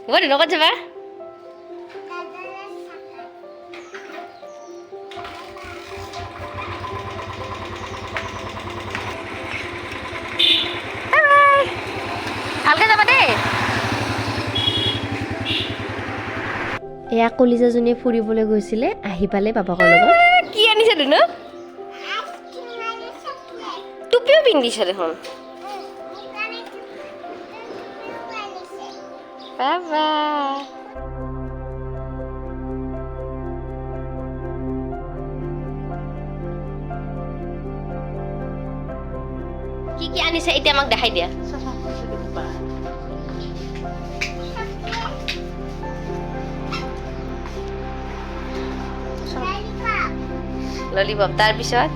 What did you say? ভালকে যাবা দেই এয়া কলিজাজনীয়ে ফুৰিবলৈ গৈছিলে আহি পালে বাবাকৰ লগত কি আনিছে দুনো টুপিও পিন্ধিছে দেখোন বাবা কি কি আনিছে এতিয়া আমাক দেখাই দিয়া ললিপপ তাৰ পিছত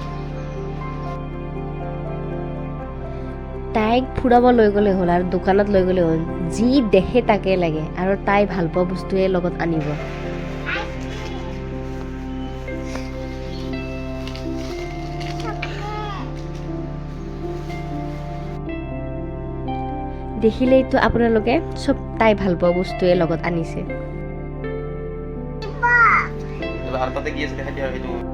তাইক ফুৰাব লৈ গ'লে হ'ল আৰু দোকানত লৈ গ'লে হ'ল যি দেখে তাকে লাগে আৰু তাই ভাল পোৱা বস্তুৱে লগত আনিব দেখিলেইতো আপোনালোকে চব তাই ভাল পোৱা বস্তুৱে লগত আনিছে হাততে কি আছে দেখা দিয়া সেইটো